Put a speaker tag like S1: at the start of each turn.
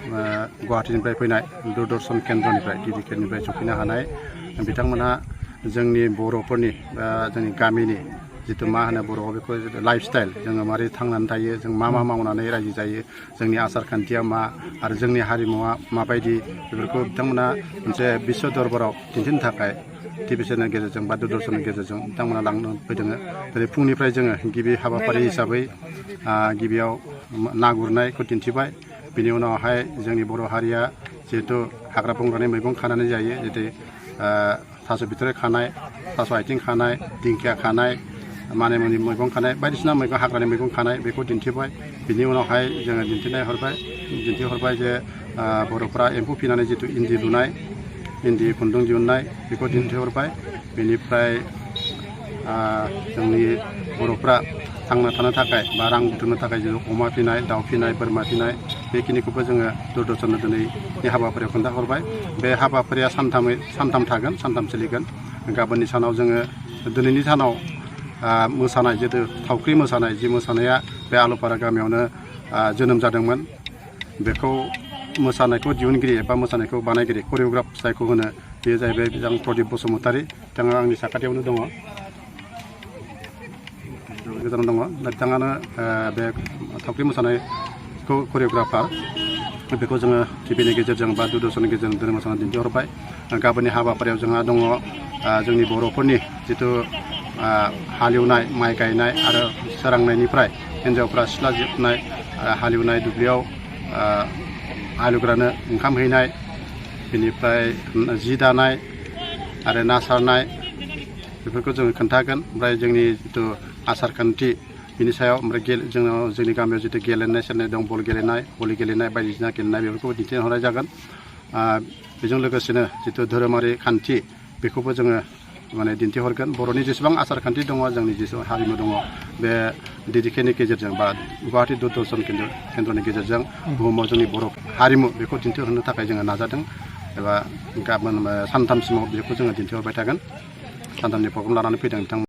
S1: गुवाहाटीनिफ्राय फैनाय दूरदर्शन केन्द्रनिफ्राय DD-केनिफ्राय सफैनो हानाय बिथांमोनहा जोंनि बर'फोरनि जोंनि गामिनि जितु मा होनो बर'आव बेखौ लाइफस्टाइल जोङो मारै थांनानै थायो जों मा मावनानै रायजो जायो जोंनि आसार खान्थिया मा आरो जोंनि हारिमुवा माबायदि बेफोरखौ बिथांमोना मोनसे बिश्व दरबाराव दिन्थिनो थाखाय टिभि चेनेलनि गेजेरजों बा दूरदर्शननि गेजेरजों बिथांमोना लांनो फैदों। जेरै फुंनिफ्राय जोङो गिबि हाबाफारि हिसाबै गिबियाव ना गुरनायखौ दिन्थिबाय। बिनि उनावहाय जोंनि बर' हारिया जिहेतु हाग्रा बंग्रानि मैगं खानानै जायो जेरै थास' बिथ'राइ खानाय थास' आथिं खानाय दिंखिया खानाय मानिमुनि मैगं खानाय बायदिसिना मैगं हाग्रानि मैगं खानाय बेखौ दिन्थिबाय। बिनि उनावहाय जोङो दिन्थिहरबाय जे बर'फ्रा एम्फौ फिनानै जितु इन्दि लुनाय इन्दि खुन्दुं दिहुननाय बेखौ दिन्थिहरबाय। बेनिफ्राय जोंनि बर'फ्रा थांना थानो थाखाय बा रां बुथुमनो थाखाय जेरै अमा फिनाय दाउ फिनाय बोरमा फिनाय बेखिनिखौबो जोङो दूरदर्शननो दिनैनि हाबाफारियाव खोन्थाहरबाय। बे हाबाफारिया सानथाम थागोन सानथाम सोलिगोन। गाबोननि सानाव जोङो दिनैनि सानाव मोसानाय जितु थावख्रि मोसानाय जि मोसानाया बे आलुपारा गामियावनो जोनोम जादोंमोन बेखौ मोसानायखौ दिहुनगिरि एबा मोसानायखौ बानायगिरि करिय'ग्राफ जायखौ होनो बेयो जाहैबाय बिथां प्रदीप बसुमतारी। बिथाङा आंनि साखाथियावनो दङ बिथाङानो बे थावख्रि मोसानायखौ करिय'ग्राफार। बेखौ जोङो टिभिनि गेजेरजों बा दूरदर्शननि गेजेरजों दिनै मोसानानै दिन्थिहरबाय। गाबोननि हाबाफारियाव जोंहा दङ जोंनि बर'फोरनि जितु हालेवनाय माइ गायनाय आरो सोरांनायनिफ्राय हिन्जावफ्रा सिथ्ला सिबनाय हालेवनाय दुब्लियाव हालेवग्रानो ओंखाम हैनाय बेनिफ्राय जि दानाय आरो ना सारनाय बेफोरखौ जोङो खोन्थागोन। ओमफ्राय जोंनि जितु आसार खान्थि बिनि सायाव ओमफ्राय जोंनि गामियाव जितु गेलेनाय सेलेनाय दं बल गेलेनाय भलि गेलेनाय बायदिसिना गेलेनाय बेफोरखौ दिन्थिहरनाय जागोन। बेजों लोगोसेनो जितु धोरोमारि खान्थि बेखौबो जोङो दिन्थिहरगोन। बर'नि जेसेबां आसार खान्थि दङ जोंनि जेसेबां हारिमु दङ बे DD-केनि गेजेरजों बा गुवाहाटी दूरदर्शन केन्द्रनि गेजेरजों बुहुमाव जोंनि बर' हारिमु बेखौ दिन्थिहरनो थाखाय जोङो नाजादों एबा गाबोन सानथामसिमाव बेखौ जोङो दिन्थिहरबाय थागोन। सानथामनि प्रग्राम लानानै फैदों बिथांमोन।